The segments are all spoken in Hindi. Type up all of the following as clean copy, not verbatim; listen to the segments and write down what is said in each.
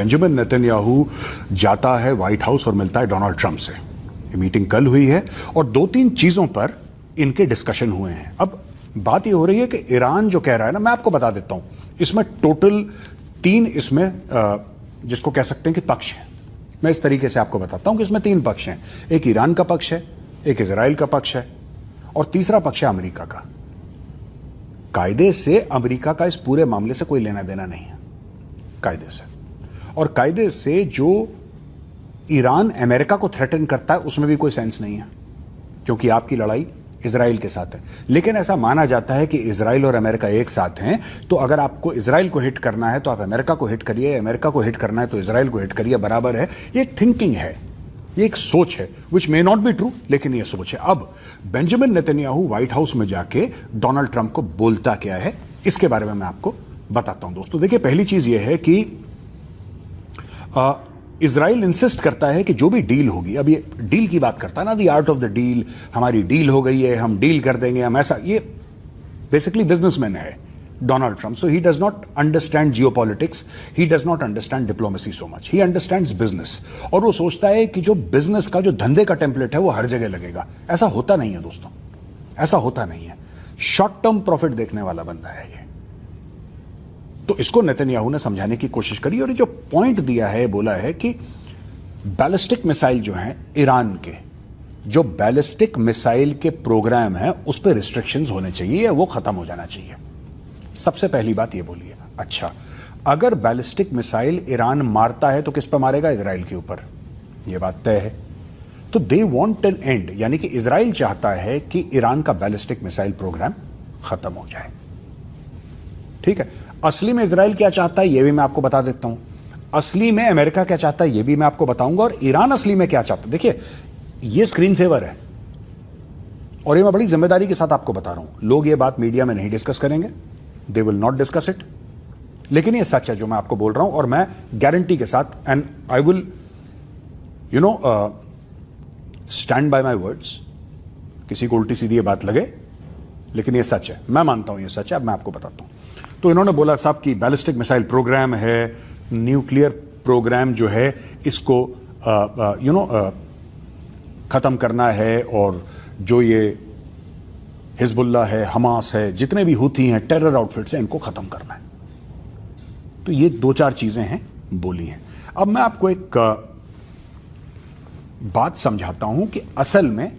बेंजामिन नेतन्याहू जाता है व्हाइट हाउस और मिलता है डोनाल्ड ट्रंप से। ये मीटिंग कल हुई है और 2-3 चीजों पर इनके डिस्कशन हुए हैं। अब बात ये हो रही है कि ईरान जो कह रहा है ना, मैं आपको बता देता हूं, इसमें टोटल 3 इसमें जिसको कह सकते हैं कि पक्ष है। मैं इस तरीके से आपको बताता हूं कि इसमें 3 पक्ष हैं। एक ईरान का पक्ष है, एक इजराइल का पक्ष है और तीसरा पक्ष है अमेरिका का। कायदे से अमेरिका का इस पूरे मामले से कोई लेना देना नहीं है, कायदे से। और कायदे से जो ईरान अमेरिका को थ्रेटन करता है उसमें भी कोई सेंस नहीं है, क्योंकि आपकी लड़ाई इजराइल के साथ है। लेकिन ऐसा माना जाता है कि इजराइल और अमेरिका एक साथ हैं, तो अगर आपको इजराइल को हिट करना है तो आप अमेरिका को हिट करिए, अमेरिका को हिट करना है तो इजराइल को हिट करिए, बराबर है। ये एक थिंकिंग है, ये एक सोच है, विच मे नॉट बी ट्रू, लेकिन ये सोच है। अब बेंजामिन नेतन्याहू व्हाइट हाउस में जाके डोनाल्ड ट्रंप को बोलता क्या है, इसके बारे में मैं आपको बताता हूं दोस्तों। देखिए, पहली चीज ये है कि इजराइल इंसिस्ट करता है कि जो भी डील होगी, अब ये डील की बात करता है ना, the art of the deal, हमारी डील हो गई है, हम डील कर देंगे, हम ऐसा, ये बेसिकली बिजनेसमैन है Donald Trump. So he does not understand geopolitics, he does not understand diplomacy so much, he understands business. और वो सोचता है कि जो बिजनेस का, जो धंधे का टेम्पलेट है वो हर जगह लगेगा। ऐसा होता नहीं है दोस्तों, ऐसा होता नहीं है। शॉर्ट टर्म प्रॉफिट देखने वाला बंदा है ये। तो इसको नेतन्याहू ने समझाने की कोशिश करी और ये जो पॉइंट दिया है, बोला है कि बैलिस्टिक मिसाइल जो हैं ईरान के, जो बैलिस्टिक मिसाइल के प्रोग्राम हैं उस पर रिस्ट्रिक्शंस होने चाहिए, वो खत्म हो जाना चाहिए। सबसे पहली बात ये बोली है। अच्छा, अगर बैलिस्टिक मिसाइल ईरान मारता है तो किस पर मारेगा? इजराइल के ऊपर, यह बात तय है। तो दे वांट एन एंड, यानी कि इजराइल चाहता है कि ईरान का बैलिस्टिक मिसाइल प्रोग्राम खत्म हो जाए। ठीक है, असली में इजराइल क्या चाहता है यह भी मैं आपको बता देता हूं, असली में अमेरिका क्या चाहता है यह भी मैं आपको बताऊंगा, और ईरान असली में क्या चाहता है। देखिए, यह स्क्रीन सेवर है और यह मैं बड़ी जिम्मेदारी के साथ आपको बता रहा हूं। लोग यह बात मीडिया में नहीं डिस्कस करेंगे, they will not discuss it, लेकिन यह सच है जो मैं आपको बोल रहा हूं, और मैं गारंटी के साथ, and I will stand by my words. किसी को उल्टी सीधी ये बात लगे, लेकिन यह सच है, मैं मानता हूं यह सच है। अब मैं आपको बताता हूं। तो इन्होंने बोला साहब कि बैलिस्टिक मिसाइल प्रोग्राम है, न्यूक्लियर प्रोग्राम जो है इसको खत्म करना है, और जो ये हिजबुल्लाह है, हमास है, जितने भी हुती हैं टेरर आउटफिट्स हैं, इनको खत्म करना है। तो ये 2-4 चीजें हैं बोली हैं। अब मैं आपको एक बात समझाता हूं कि असल में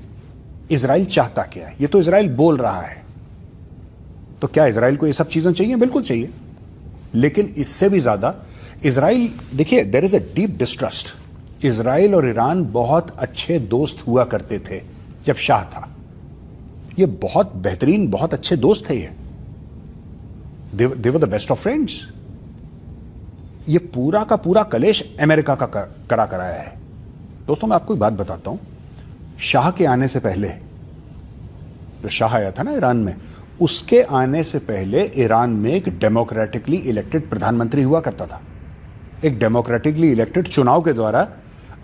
इजराइल चाहता क्या है। ये तो इजराइल बोल रहा है, तो क्या इजराइल को ये सब चीजें चाहिए? बिल्कुल चाहिए, लेकिन इससे भी ज्यादा इजराइल, देखिए, there is a deep distrust. Israel और ईरान बहुत अच्छे दोस्त हुआ करते थे जब शाह था। ये बहुत बेहतरीन, बहुत अच्छे दोस्त थे। ये they were the best of friends. ये पूरा का पूरा कलेश अमेरिका का करा कराया है। दोस्तों, मैं आपको एक बात बताता हूं, शाह के आने से पहले, जो शाह आया था ना ईरान में, उसके आने से पहले ईरान में एक डेमोक्रेटिकली इलेक्टेड प्रधानमंत्री हुआ करता था। एक डेमोक्रेटिकली इलेक्टेड, चुनाव के द्वारा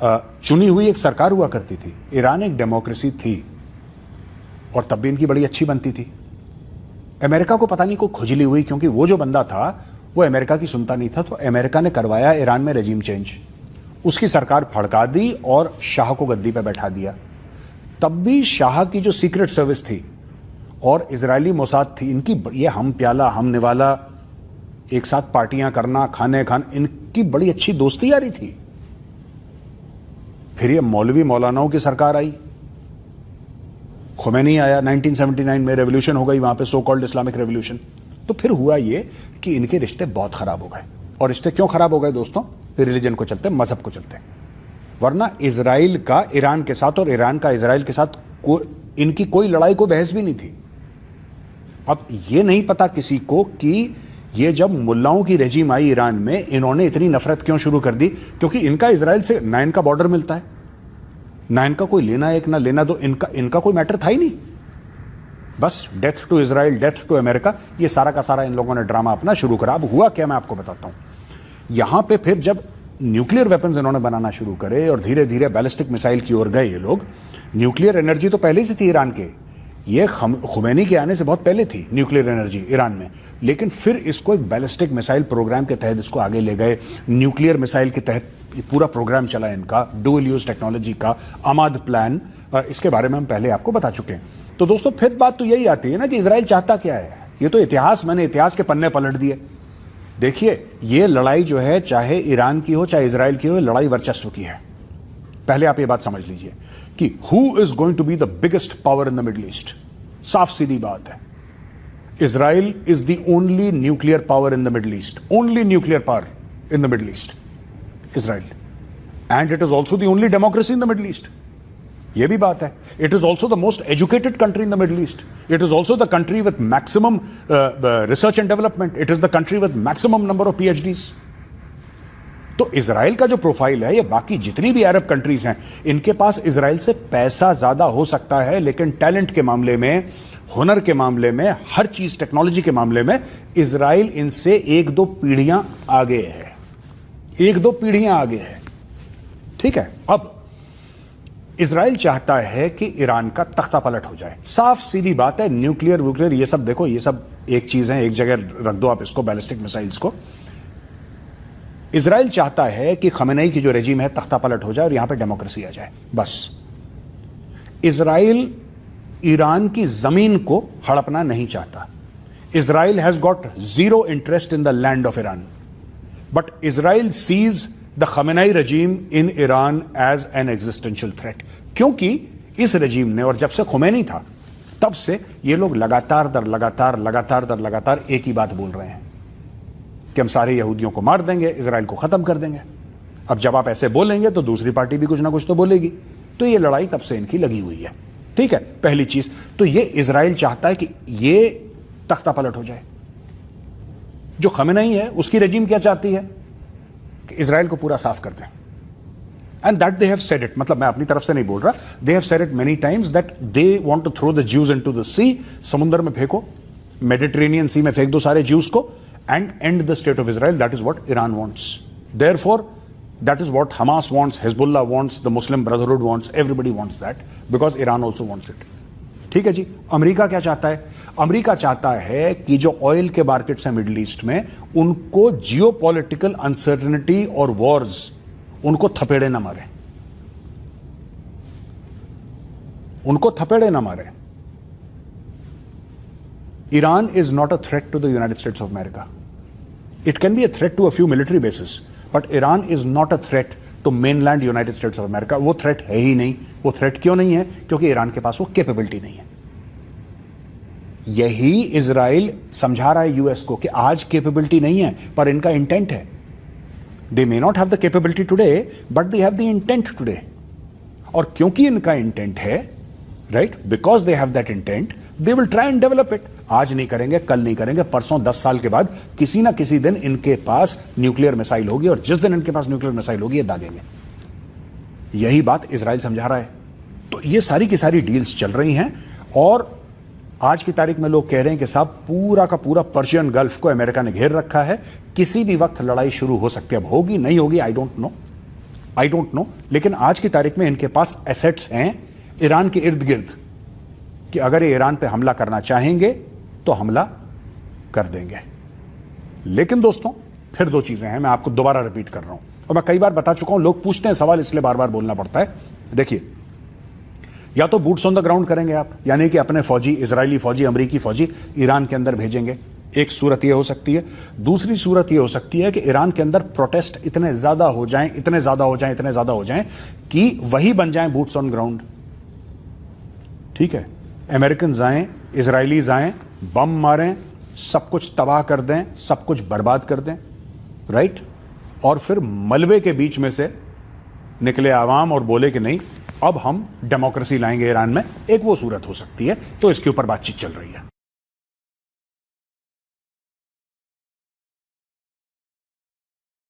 चुनी हुई एक सरकार हुआ करती थी। ईरान एक डेमोक्रेसी थी और तब भी इनकी बड़ी अच्छी बनती थी। अमेरिका को पता नहीं को खुजली हुई, क्योंकि वो जो बंदा था वो अमेरिका की सुनता नहीं था, तो अमेरिका ने करवाया ईरान में रेजिम चेंज, उसकी सरकार फड़का दी और शाह को गद्दी पर बैठा दिया। तब भी शाह की जो सीक्रेट सर्विस थी और इजरायली मोसाद थी, इनकी ये हम प्याला हम निवाला, एक साथ पार्टियां करना, खाने इनकी बड़ी अच्छी दोस्ती यारी थी। फिर ये मौलवी मौलानाओं की सरकार आई, खुमैनी आया 1979 में, रेवोल्यूशन हो गई वहां पे, सो कॉल्ड इस्लामिक रेवोल्यूशन। तो फिर हुआ ये कि इनके रिश्ते बहुत खराब हो गए। और रिश्ते क्यों खराब हो गए दोस्तों? रिलीजन को चलते, मजहब को चलते। वरना इजराइल का ईरान के साथ और ईरान का इजराइल के साथ इनकी कोई लड़ाई, कोई बहस भी नहीं थी। अब ये नहीं पता किसी को कि ये जब मुल्लाओं की रेजिम आई ईरान में, इन्होंने इतनी नफरत क्यों शुरू कर दी? क्योंकि इनका इजराइल से ना इनका बॉर्डर मिलता है, ना इनका कोई लेना एक ना लेना दो, इनका कोई मैटर था ही नहीं। बस death to Israel, death to America, ये सारा का सारा इन लोगों ने ड्रामा अपना शुरू करा। अब हुआ क्या, मैं आपको बताता हूं। यहां पे फिर जब न्यूक्लियर वेपन्स इन्होंने बनाना शुरू करे और धीरे धीरे बैलिस्टिक मिसाइल की ओर गए ये लोग, न्यूक्लियर एनर्जी तो पहले से थी ईरान के, ये खुमैनी के आने से बहुत पहले थी न्यूक्लियर एनर्जी ईरान में, लेकिन फिर इसको एक बैलिस्टिक मिसाइल प्रोग्राम के तहत इसको आगे ले गए। न्यूक्लियर मिसाइल के तहत पूरा प्रोग्राम चला इनका, डुअल यूज टेक्नोलॉजी का आमाद प्लान, इसके बारे में हम पहले आपको बता चुके हैं। तो दोस्तों फिर बात तो यही आती है ना कि इजराइल चाहता क्या है। ये तो मैंने इतिहास के पन्ने पलट दिए। देखिए, ये लड़ाई जो है चाहे ईरान की हो चाहे इजराइल की हो, लड़ाई वर्चस्व की है। पहले आप ये बात समझ लीजिए कि who is going to be the biggest power in the Middle East. साफ सीधी बात है, Israel is the only nuclear power in the Middle East, only nuclear power in the Middle East, Israel. And it is also the only democracy in the Middle East. ये भी बात है। It is also the most educated country in the Middle East. It is also the country with maximum research and development. It is the country with maximum number of PhDs। तो इजराइल का जो प्रोफाइल है, ये बाकी जितनी भी अरब कंट्रीज हैं, इनके पास इजराइल से पैसा ज्यादा हो सकता है, लेकिन टैलेंट के मामले में, हुनर के मामले में, हर चीज टेक्नोलॉजी के मामले में इजराइल इनसे 1-2 पीढ़ियां आगे है, 1-2 पीढ़ियां आगे है। ठीक है। अब इजराइल चाहता है कि ईरान का तख्ता पलट हो जाए। साफ सीधी बात है। न्यूक्लियर वुक्लियर ये सब देखो, ये सब एक चीज है, एक जगह रख दो आप इसको, बैलिस्टिक मिसाइल्स को। इजराइल चाहता है कि खमेनेई की जो रेजिम है तख्ता पलट हो जाए और यहां पे डेमोक्रेसी आ जाए, बस। इजराइल ईरान की जमीन को हड़पना नहीं चाहता। Israel has got zero interest in the land of Iran, but Israel sees the Khamenei regime in Iran as an existential threat. क्योंकि इस रेजिम ने, और जब से खुमैनी था तब से ये लोग लगातार दर लगातार एक ही बात बोल रहे हैं कि हम सारे यहूदियों को मार देंगे, इजराइल को खत्म कर देंगे। अब जब आप ऐसे बोलेंगे तो दूसरी पार्टी भी कुछ ना कुछ तो बोलेगी। तो ये लड़ाई तब से इनकी लगी हुई है। ठीक है। पहली चीज तो ये इजराइल चाहता है कि ये तख्ता पलट हो जाए। जो खमेनेई है उसकी रेजिम क्या चाहती है कि इजराइल को पूरा साफ कर दें। And that they have said it, मतलब मैं अपनी तरफ से नहीं बोल रहा, they have said it many times that they want to throw the Jews into the sea. समुद्र में फेंको, मेडिटेरेनियन सी में फेंक दो सारे ज्यूज को, and end the state of Israel. That is what Iran wants. Therefore, that is what Hamas wants, Hezbollah wants, the Muslim Brotherhood wants, everybody wants that, because Iran also wants it. ठीक है जी। अमेरिका क्या चाहता है? अमेरिका चाहता है कि जो ऑयल के मार्केट्स हैं मिडिल ईस्ट में, उनको जियोपॉलिटिकल अनसर्टेनिटी और वॉर्स उनको थपेड़े ना मारे, उनको थपेड़े ना मारे। Iran is not a threat to the United States of America. It can be a threat to a few military bases, but Iran is not a threat to mainland United States of America. वो threat है ही नहीं। वो threat क्यों नहीं है? क्योंकि ईरान के पास वो capability नहीं है। यही इजराइल समझा रहा है यूएस को कि आज capability नहीं है, पर इनका intent है। They may not have the capability today, but they have the intent today. और क्योंकि इनका intent है, right, because they have that intent, they will try and develop it. आज नहीं करेंगे, कल नहीं करेंगे, परसों, 10 साल के बाद किसी ना किसी दिन इनके पास न्यूक्लियर मिसाइल होगी, और जिस दिन इनके पास न्यूक्लियर मिसाइल होगी ये दागेंगे। यही बात इजराइल समझा रहा है। तो ये सारी की सारी डील्स चल रही हैं, और आज की तारीख में लोग कह रहे हैं कि साहब पूरा का पूरा पर्शियन गल्फ को अमेरिका ने घेर रखा है, किसी भी वक्त लड़ाई शुरू हो सकती है। अब होगी नहीं होगी आई डोंट नो, लेकिन आज की तारीख में इनके पास एसेट्स हैं ईरान के इर्द गिर्द कि अगर ये ईरान पे हमला करना चाहेंगे तो हमला कर देंगे। लेकिन दोस्तों फिर 2 चीजें हैं, मैं आपको दोबारा रिपीट कर रहा हूं, और मैं कई बार बता चुका हूं, लोग पूछते हैं सवाल इसलिए बार बार बोलना पड़ता है। देखिए, या तो बूट्स ऑन द ग्राउंड करेंगे आप, यानी कि अपने फौजी, इजरायली फौजी, अमेरिकी फौजी ईरान के अंदर भेजेंगे। एक सूरत यह हो सकती है। दूसरी सूरत यह हो सकती है कि ईरान के अंदर प्रोटेस्ट इतने ज्यादा हो जाएं कि वही बन जाएं बूट्स ऑन ग्राउंड। ठीक है। अमेरिकन आएं, इजरायलीज आएं, बम मारें, सब कुछ तबाह कर दें, सब कुछ बर्बाद कर दें, राइट, और फिर मलबे के बीच में से निकले आवाम और बोले कि नहीं अब हम डेमोक्रेसी लाएंगे ईरान में। एक वो सूरत हो सकती है। तो इसके ऊपर बातचीत चल रही है।